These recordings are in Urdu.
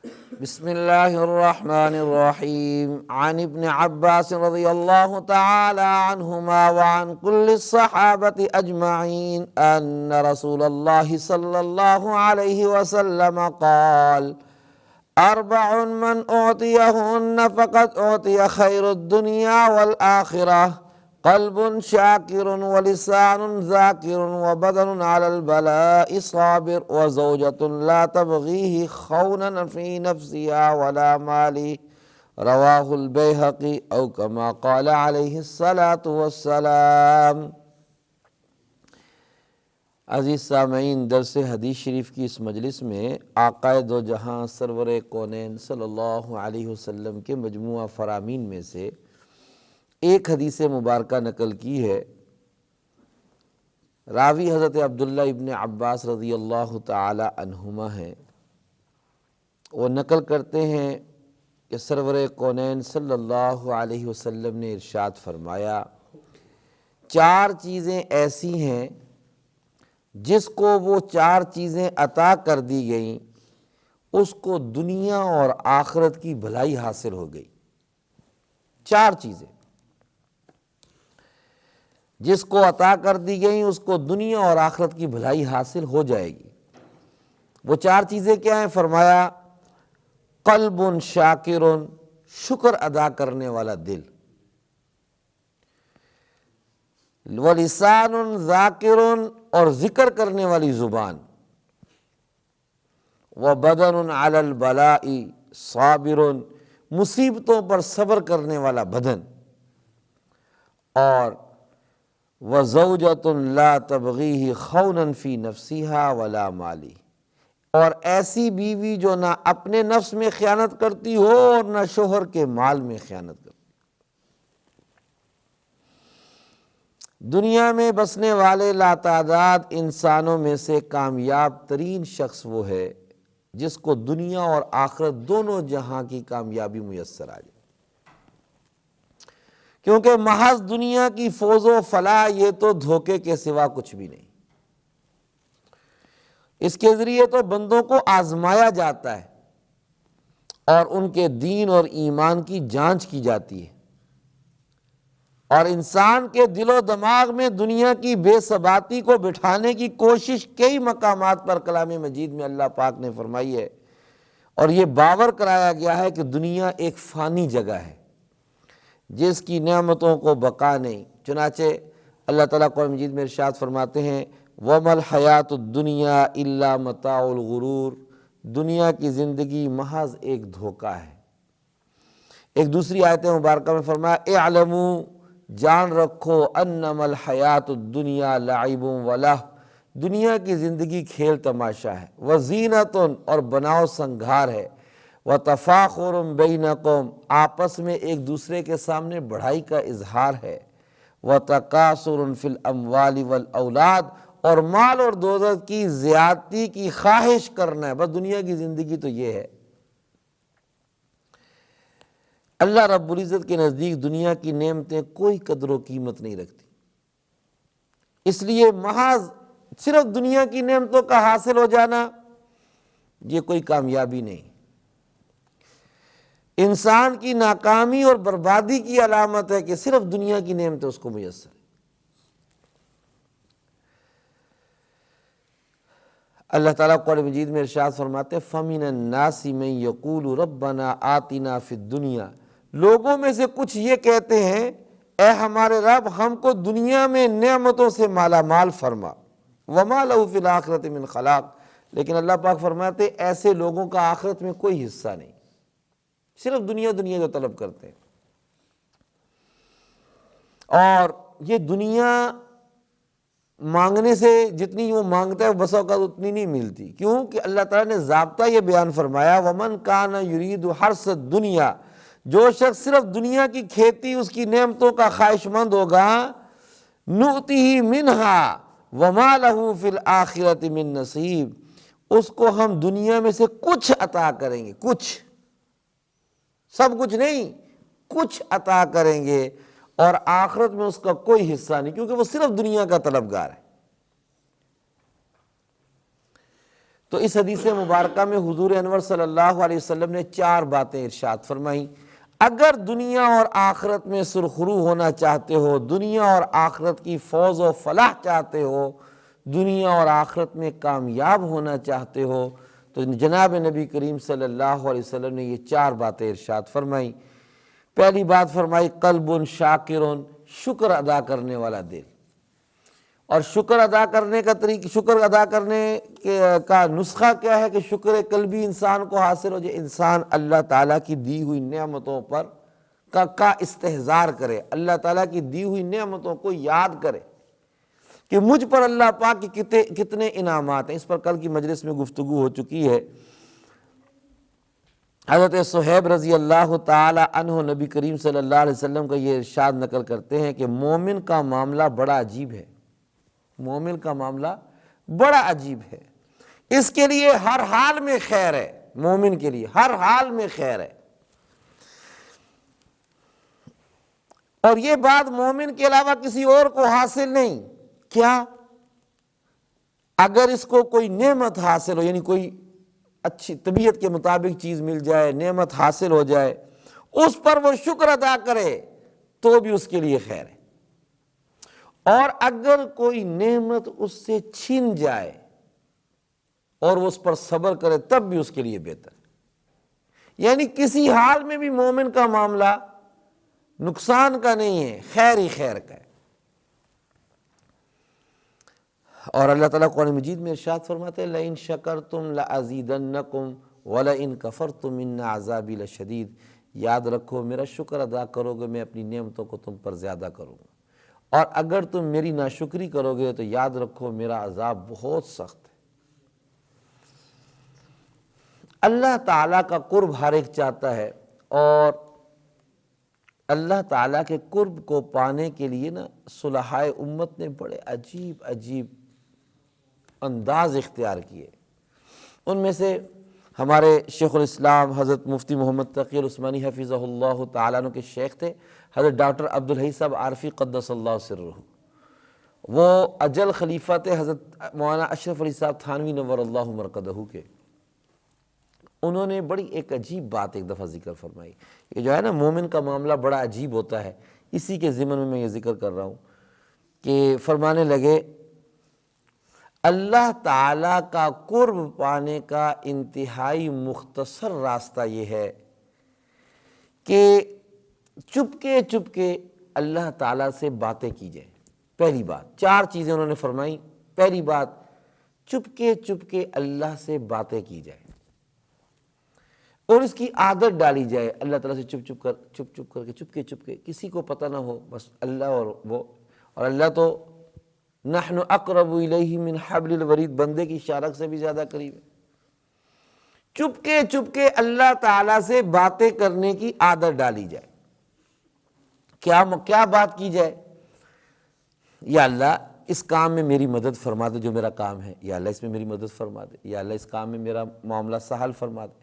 بسم اللہ الرحمن الرحیم عن ابن عباس رضی اللہ تعالی عنہما وعن کل الصحابۃ اجمعین ان رسول اللہ صلی اللہ علیہ وسلم قال اربع من اعطیہن فقد اعطی خیر الدنیا والآخرہ قلب شاکر ولسان ذاکر وبدن علی البلاء صابر وزوجة لا تبغیہ خونا فی نفسها ولا مالی رواہ البیہقی او کما قال علیہ الصلاة والسلام۔ عزیز سامعین، درس حدیث شریف کی اس مجلس میں آقا دو جہاں سرور کونین صلی اللہ علیہ وسلم کے مجموعہ فرامین میں سے ایک حدیث مبارکہ نقل کی ہے۔ راوی حضرت عبداللہ ابن عباس رضی اللہ تعالی عنہما ہیں۔ وہ نقل کرتے ہیں کہ سرور کونین صلی اللہ علیہ وسلم نے ارشاد فرمایا، چار چیزیں ایسی ہیں جس کو وہ چار چیزیں عطا کر دی گئیں اس کو دنیا اور آخرت کی بھلائی حاصل ہو گئی۔ چار چیزیں جس کو عطا کر دی گئیں اس کو دنیا اور آخرت کی بھلائی حاصل ہو جائے گی۔ وہ چار چیزیں کیا ہیں؟ فرمایا قلب شاکر، شکر ادا کرنے والا دل، ولسان ذاکر، اور ذکر کرنے والی زبان، وبدن علی البلاء صابر، مصیبتوں پر صبر کرنے والا بدن، اور وزوجۃ لا تبغیہ خونا فی نفسہا ولا مالی، اور ایسی بیوی جو نہ اپنے نفس میں خیانت کرتی ہو اور نہ شوہر کے مال میں خیانت کرتی۔ دنیا میں بسنے والے لاتعداد انسانوں میں سے کامیاب ترین شخص وہ ہے جس کو دنیا اور آخرت دونوں جہاں کی کامیابی میسر آ جائے، کیونکہ محض دنیا کی فوز و فلاح یہ تو دھوکے کے سوا کچھ بھی نہیں۔ اس کے ذریعے تو بندوں کو آزمایا جاتا ہے اور ان کے دین اور ایمان کی جانچ کی جاتی ہے، اور انسان کے دل و دماغ میں دنیا کی بے ثباتی کو بٹھانے کی کوشش کئی مقامات پر کلام مجید میں اللہ پاک نے فرمائی ہے، اور یہ باور کرایا گیا ہے کہ دنیا ایک فانی جگہ ہے جس کی نعمتوں کو بقا نہیں۔ چنانچہ اللہ تعالیٰ قرآن مجید میں ارشاد فرماتے ہیں وَمَا الْحَيَاةُ الدُّنْيَا إِلَّا مَتَاعُ الْغُرُورِ، دنیا کی زندگی محض ایک دھوکہ ہے۔ ایک دوسری آیت مبارکہ میں فرمایا اعلموا، جان رکھو، انما الحیات الدنیا لعب ولہو، دنیا کی زندگی کھیل تماشا ہے، وزینت، اور بناؤ سنگھار ہے، وتفاخر بینکم، آپس میں ایک دوسرے کے سامنے بڑائی کا اظہار ہے، وتکاثر فی الاموال والاولاد، اور مال اور دولت کی زیادتی کی خواہش کرنا ہے۔ بس دنیا کی زندگی تو یہ ہے۔ اللہ رب العزت کے نزدیک دنیا کی نعمتیں کوئی قدر و قیمت نہیں رکھتی، اس لیے محض صرف دنیا کی نعمتوں کا حاصل ہو جانا یہ کوئی کامیابی نہیں، انسان کی ناکامی اور بربادی کی علامت ہے کہ صرف دنیا کی نعمتیں اس کو میسر ہے۔ اللہ تعالیٰ قرآن مجید میں ارشاد فرماتے فَمِنَ النَّاسِ مَن يَقُولُ رَبَّنَا آتِنَا فِي الدُّنْيَا، لوگوں میں سے کچھ یہ کہتے ہیں اے ہمارے رب ہم کو دنیا میں نعمتوں سے مالا مال فرما، وَمَا لَهُ فِي الْآخِرَةِ مِنْ خَلَاقٍ، لیکن اللہ پاک فرماتے ایسے لوگوں کا آخرت میں کوئی حصہ نہیں، صرف دنیا دنیا جو طلب کرتے ہیں۔ اور یہ دنیا مانگنے سے جتنی وہ مانگتا ہے بسا اوقات اتنی نہیں ملتی، کیوں کہ اللہ تعالیٰ نے ضابطہ یہ بیان فرمایا وَمَنْ كَانَ يُرِيدُ حَرْثَ الدُّنْيَا، جو شخص صرف دنیا کی کھیتی اس کی نعمتوں کا خواہش مند ہوگا نُؤْتِهِ مِنْهَا وَمَا لَهُ فِي الْآخِرَةِ مِن نَصِيب، اس کو ہم دنیا میں سے کچھ عطا کریں گے، کچھ، سب کچھ نہیں، کچھ عطا کریں گے، اور آخرت میں اس کا کوئی حصہ نہیں، کیونکہ وہ صرف دنیا کا طلبگار ہے۔ تو اس حدیث مبارکہ میں حضور انور صلی اللہ علیہ وسلم نے 4 باتیں ارشاد فرمائیں۔ اگر دنیا اور آخرت میں سرخرو ہونا چاہتے ہو، دنیا اور آخرت کی فوز و فلاح چاہتے ہو، دنیا اور آخرت میں کامیاب ہونا چاہتے ہو، تو جناب نبی کریم صلی اللہ علیہ وسلم نے یہ 4 باتیں ارشاد فرمائیں۔ پہلی بات فرمائی قلب شاکر، شکر ادا کرنے والا دل۔ اور شکر ادا کرنے کا شکر ادا کرنے کا نسخہ کیا ہے کہ شکر قلبی انسان کو حاصل ہو جائے، انسان اللہ تعالیٰ کی دی ہوئی نعمتوں پر کا استحضار کرے، اللہ تعالیٰ کی دی ہوئی نعمتوں کو یاد کرے کہ مجھ پر اللہ پاک کی کتنے انعامات ہیں۔ اس پر کل کی مجلس میں گفتگو ہو چکی ہے۔ حضرت صہیب رضی اللہ تعالی عنہ نبی کریم صلی اللہ علیہ وسلم کا یہ ارشاد نقل کرتے ہیں کہ مومن کا معاملہ بڑا عجیب ہے، مومن کا معاملہ بڑا عجیب ہے، اس کے لیے ہر حال میں خیر ہے، مومن کے لیے ہر حال میں خیر ہے۔ اور یہ بات مومن کے علاوہ کسی اور کو حاصل نہیں۔ کیا؟ اگر اس کو کوئی نعمت حاصل ہو، یعنی کوئی اچھی طبیعت کے مطابق چیز مل جائے، نعمت حاصل ہو جائے، اس پر وہ شکر ادا کرے تو بھی اس کے لیے خیر ہے، اور اگر کوئی نعمت اس سے چھن جائے اور وہ اس پر صبر کرے تب بھی اس کے لیے بہتر ہے۔ یعنی کسی حال میں بھی مومن کا معاملہ نقصان کا نہیں ہے، خیر ہی خیر کا ہے۔ اور اللہ تعالیٰ قرآن مجید میں ارشاد فرماتے ہیں لَإِن شَكَرْتُمْ لَأَزِيدَنَّكُمْ وَلَإِن كَفَرْتُمْ إِنَّ عَذَابِي لَشَدِيدٌ۔ یاد رکھو میرا شکر ادا کرو گے میں اپنی نعمتوں کو تم پر زیادہ کروں گا، اور اگر تم میری ناشکری کرو گے تو یاد رکھو میرا عذاب بہت سخت ہے۔ اللہ تعالیٰ کا قرب ہر ایک چاہتا ہے، اور اللہ تعالیٰ کے قرب کو پانے کے لیے صلحائے امت نے بڑے عجیب عجیب انداز اختیار کیے۔ ان میں سے ہمارے شیخ الاسلام حضرت مفتی محمد تقی العثمانی حفظہ اللہ تعالیٰ عنہ کے شیخ تھے حضرت ڈاکٹر عبدالحی صاحب عارفی قدس اللہ سرہ، وہ اجل خلیفہ تھے حضرت مولانا اشرف علی صاحب تھانوی نور اللہ مرقدہ کے۔ انہوں نے بڑی ایک عجیب بات ایک دفعہ ذکر فرمائی۔ یہ جو ہے مومن کا معاملہ بڑا عجیب ہوتا ہے، اسی کے ضمن میں یہ ذکر کر رہا ہوں کہ فرمانے لگے اللہ تعالیٰ کا قرب پانے کا انتہائی مختصر راستہ یہ ہے کہ چپکے چپکے اللہ تعالیٰ سے باتیں کی جائے۔ پہلی بات 4 چیزیں انہوں نے فرمائی۔ پہلی بات چپکے چپکے اللہ سے باتیں کی جائے، اور اس کی عادت ڈالی جائے اللہ تعالیٰ سے چپ چپ کر کے چپکے چپکے، کسی کو پتہ نہ ہو، بس اللہ اور وہ، اور اللہ تو نحن اقرب الیہ من حبل الورید، بندے کی شارک سے بھی زیادہ قریب ہے۔ چپکے چپکے اللہ تعالیٰ سے باتیں کرنے کی عادت ڈالی جائے۔ کیا بات کی جائے؟ یا اللہ اس کام میں میری مدد فرما دے جو میرا کام ہے، یا اللہ اس میں میری مدد فرما دے، یا اللہ اس کام میں میرا معاملہ سہل فرما دے،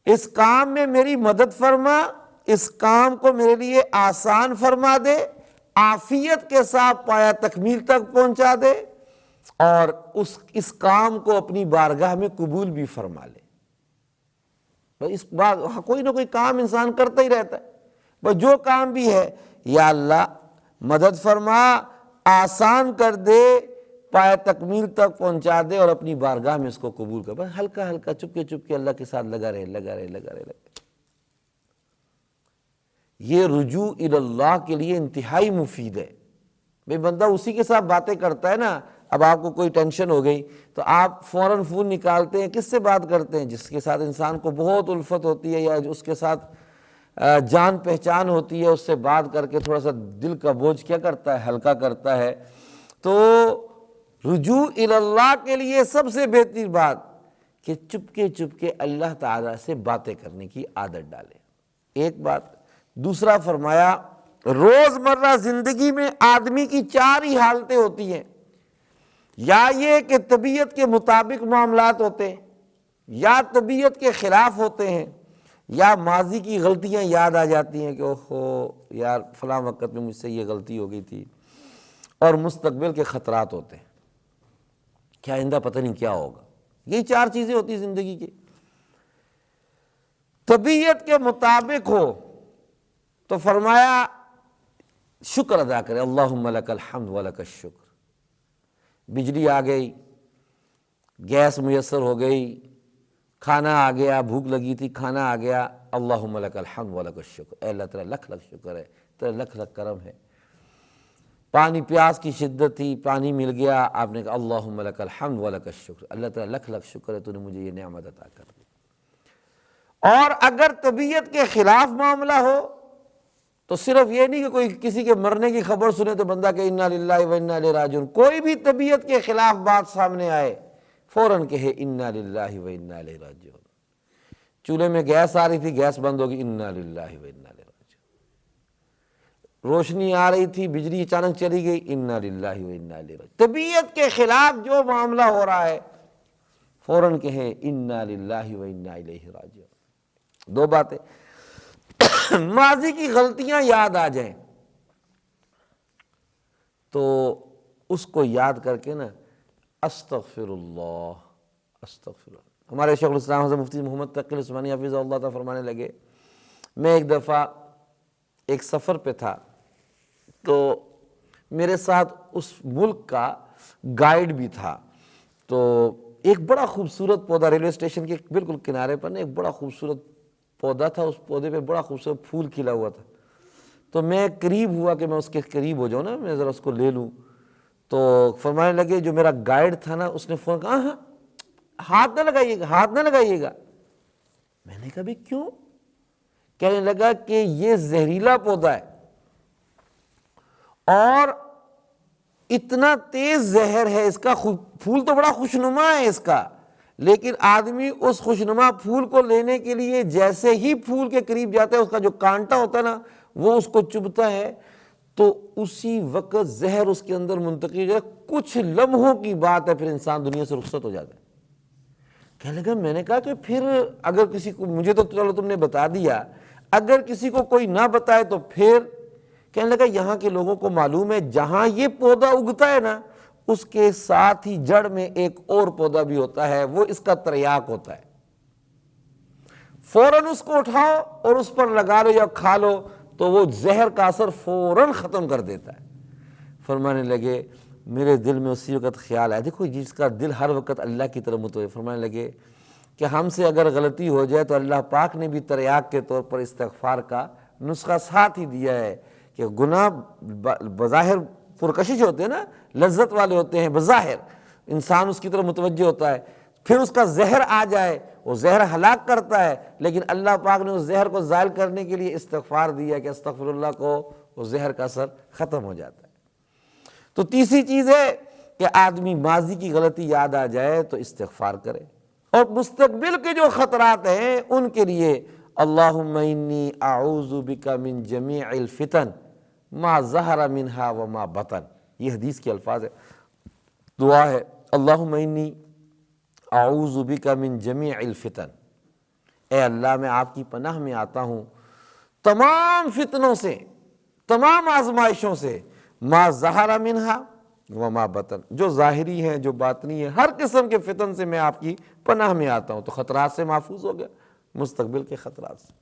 اس کام میں میری مدد فرما، اس کام کو میرے لیے آسان فرما دے، عافیت کے ساتھ پایا تکمیل تک پہنچا دے، اور اس کام کو اپنی بارگاہ میں قبول بھی فرما لے۔ اس بات کوئی نہ کوئی کام انسان کرتا ہی رہتا ہے، بس جو کام بھی ہے یا اللہ مدد فرما، آسان کر دے، پایا تکمیل تک پہنچا دے، اور اپنی بارگاہ میں اس کو قبول کر، بس ہلکا ہلکا چپکے چپکے اللہ کے ساتھ لگا رہے۔ یہ رجوع اللہ کے لیے انتہائی مفید ہے۔ بھئی بندہ اسی کے ساتھ باتیں کرتا ہے نا، اب آپ کو کوئی ٹینشن ہو گئی تو آپ فوراً فون نکالتے ہیں، کس سے بات کرتے ہیں؟ جس کے ساتھ انسان کو بہت الفت ہوتی ہے، یا اس کے ساتھ جان پہچان ہوتی ہے، اس سے بات کر کے تھوڑا سا دل کا بوجھ کیا کرتا ہے، ہلکا کرتا ہے۔ تو رجوع اللہ کے لیے سب سے بہتر بات کہ چپکے چپکے اللہ تعالیٰ سے باتیں کرنے کی عادت ڈالے، ایک بات۔ دوسرا فرمایا روزمرہ زندگی میں آدمی کی 4 ہی حالتیں ہوتی ہیں، یا یہ کہ طبیعت کے مطابق معاملات ہوتے ہیں، یا طبیعت کے خلاف ہوتے ہیں، یا ماضی کی غلطیاں یاد آ جاتی ہیں کہ اوہو یار فلاں وقت میں مجھ سے یہ غلطی ہو گئی تھی، اور مستقبل کے خطرات ہوتے ہیں کہ آئندہ پتہ نہیں کیا ہوگا۔ یہی 4 چیزیں ہوتی ہیں زندگی کی۔ طبیعت کے مطابق ہو تو فرمایا شکر ادا کرے، اللہم لک الحمد ولک الشکر۔ بجلی آ گئی، گیس میسر ہو گئی، کھانا آ گیا، بھوک لگی تھی کھانا آ گیا، اللہم لک الحمد ولک الشکر، اے اللہ تیرا لکھ لکھ شکر ہے، تیرا لکھ لکھ کرم ہے۔ پانی پیاس کی شدت تھی، پانی مل گیا، آپ نے کہا اللہم لک الحمد ولک الشکر، اللہ تیرا لکھ لکھ شکر ہے، تو نے مجھے یہ نعمت عطا کر دی۔ اور اگر طبیعت کے خلاف معاملہ ہو تو صرف یہ نہیں کہ کوئی کسی کے مرنے کی خبر سنے تو بندہ کہ انا للہ و انا الیہ راجعون، کوئی بھی طبیعت کے خلاف بات سامنے آئے فوراً کہے انا للہ و انا الیہ راجعون۔ چولہے میں گیس آ رہی تھی، گیس بند ہوگی، انا للہ و انا الیہ راجعون۔ روشنی آ رہی تھی، بجلی اچانک چلی گئی، انا للہ و انا الیہ راجعون۔ طبیعت کے خلاف جو معاملہ ہو رہا ہے فوراً کہیں انا للہ و انا الیہ راجعون۔ 2 باتیں، ماضی کی غلطیاں یاد آ جائیں تو اس کو یاد کر کے نا استغفر اللہ استغفر اللہ۔ ہمارے شیخ الاسلام حضرت مفتی محمد تقی العثمانی حفظہ اللہ تعالیٰ فرمانے لگے، میں ایک دفعہ ایک سفر پہ تھا تو میرے ساتھ اس ملک کا گائیڈ بھی تھا، تو ایک بڑا خوبصورت پودا ریلوے اسٹیشن کے بالکل کنارے پر نا ایک بڑا خوبصورت پودا تھا، اس پودے پہ بڑا خوبصورت پھول کھلا ہوا تھا، تو میں قریب ہوا کہ میں اس کے قریب ہو جاؤں نا، میں ذرا اس کو لے لوں، تو فرمانے لگے جو میرا گائیڈ تھا نا اس نے فون کہا ہاں ہاتھ نہ لگائیے گا، ہاتھ نہ لگائیے گا۔ میں نے کہا بھی کیوں؟ کہنے لگا کہ یہ زہریلا پودا ہے اور اتنا تیز زہر ہے اس کا، پھول تو بڑا خوشنما ہے اس کا، لیکن آدمی اس خوشنما پھول کو لینے کے لیے جیسے ہی پھول کے قریب جاتا ہے اس کا جو کانٹا ہوتا ہے نا وہ اس کو چبھتا ہے تو اسی وقت زہر اس کے اندر منتقل ہو جائے، کچھ لمحوں کی بات ہے پھر انسان دنیا سے رخصت ہو جاتا ہے۔ کہنے لگا، میں نے کہا کہ پھر اگر کسی کو، مجھے تو چلو تم نے بتا دیا، اگر کسی کو کوئی نہ بتائے تو پھر؟ کہنے لگا یہاں کے لوگوں کو معلوم ہے جہاں یہ پودا اگتا ہے نا اس کے ساتھ ہی جڑ میں ایک اور پودا بھی ہوتا ہے، وہ اس کا تریاق ہوتا ہے، فوراً اس کو اٹھاؤ اور اس پر لگا لو یا کھا لو تو وہ زہر کا اثر فوراً ختم کر دیتا ہے۔ فرمانے لگے میرے دل میں اسی وقت خیال آیا، دیکھو جس کا دل ہر وقت اللہ کی طرف متوجہ، فرمانے لگے کہ ہم سے اگر غلطی ہو جائے تو اللہ پاک نے بھی تریاق کے طور پر استغفار کا نسخہ ساتھ ہی دیا ہے کہ گناہ بظاہر پرکشش ہوتے ہیں نا، لذت والے ہوتے ہیں، بظاہر انسان اس کی طرف متوجہ ہوتا ہے، پھر اس کا زہر آ جائے وہ زہر ہلاک کرتا ہے، لیکن اللہ پاک نے اس زہر کو زائل کرنے کے لیے استغفار دیا کہ استغفر اللہ کو وہ زہر کا اثر ختم ہو جاتا ہے۔ تو تیسری چیز ہے کہ آدمی ماضی کی غلطی یاد آ جائے تو استغفار کرے، اور مستقبل کے جو خطرات ہیں ان کے لیے اللہم انی اعوذ بک من جمیع الفتن ما ظہر منہا وما بطن، یہ حدیث کے الفاظ ہے، دعا ہے اللہم انی اعوذ بک من جمیع الفتن، اے اللہ میں آپ کی پناہ میں آتا ہوں تمام فتنوں سے، تمام آزمائشوں سے، ما ظہر منہا وما بطن، جو ظاہری ہیں جو باطنی ہیں، ہر قسم کے فتن سے میں آپ کی پناہ میں آتا ہوں۔ تو خطرات سے محفوظ ہو گیا، مستقبل کے خطرات سے۔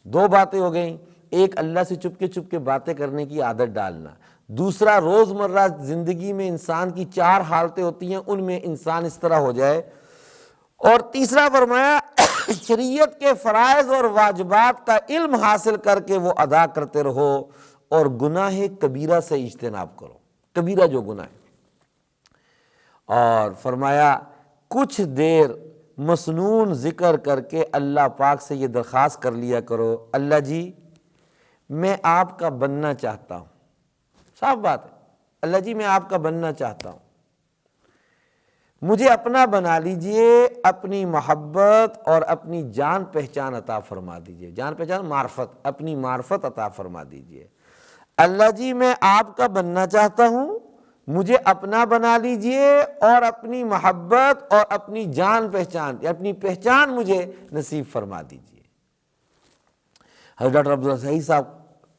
2 باتیں ہو گئیں، ایک اللہ سے چپ کے باتیں کرنے کی عادت ڈالنا، دوسرا روزمرہ زندگی میں انسان کی 4 حالتیں ہوتی ہیں ان میں انسان اس طرح ہو جائے، اور تیسرا فرمایا شریعت کے فرائض اور واجبات کا علم حاصل کر کے وہ ادا کرتے رہو، اور گناہ کبیرہ سے اجتناب کرو، کبیرہ جو گناہ ہے۔ اور فرمایا کچھ دیر مسنون ذکر کر کے اللہ پاک سے یہ درخواست کر لیا کرو، اللہ جی میں آپ کا بننا چاہتا ہوں، صاف بات ہے، اللہ جی میں آپ کا بننا چاہتا ہوں، مجھے اپنا بنا لیجئے، اپنی محبت اور اپنی جان پہچان عطا فرما دیجئے، جان پہچان معرفت، اپنی معرفت عطا فرما دیجئے، اللہ جی میں آپ کا بننا چاہتا ہوں، مجھے اپنا بنا لیجئے اور اپنی محبت اور اپنی جان پہچان یا اپنی پہچان مجھے نصیب فرما دیجئے۔ حضرت ڈاکٹر عبدالصحیح صاحب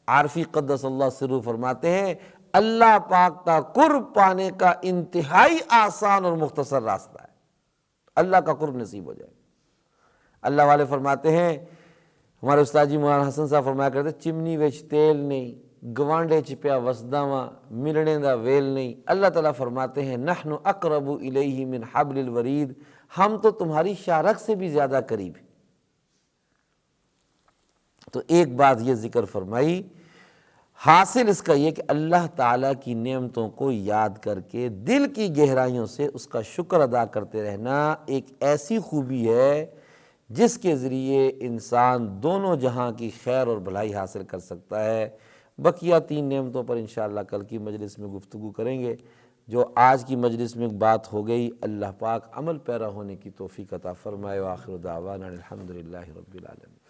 عارفی قدس اللہ سرہ فرماتے ہیں اللہ پاک کا قرب پانے کا انتہائی آسان اور مختصر راستہ ہے، اللہ کا قرب نصیب ہو جائے۔ اللہ والے فرماتے ہیں، ہمارے استاد جی مولانا حسن صاحب فرمایا کرتے، چمنی وچ تیل نہیں، گوانڈے چ پیا وسدا واں، ملنے دا ویل نہیں۔ اللہ تعالیٰ فرماتے ہیں نحن اقرب الیہ من حبل الورید، ہم تو تمہاری شارک سے بھی زیادہ قریب ہیں۔ تو ایک بات یہ ذکر فرمائی، حاصل اس کا یہ کہ اللہ تعالیٰ کی نعمتوں کو یاد کر کے دل کی گہرائیوں سے اس کا شکر ادا کرتے رہنا ایک ایسی خوبی ہے جس کے ذریعے انسان دونوں جہاں کی خیر اور بھلائی حاصل کر سکتا ہے۔ بقیہ 3 نعمتوں پر انشاءاللہ کل کی مجلس میں گفتگو کریں گے۔ جو آج کی مجلس میں بات ہو گئی، اللہ پاک عمل پیرا ہونے کی توفیق عطا فرمائے۔ وآخر دعوانا الحمدللہ رب العالمین۔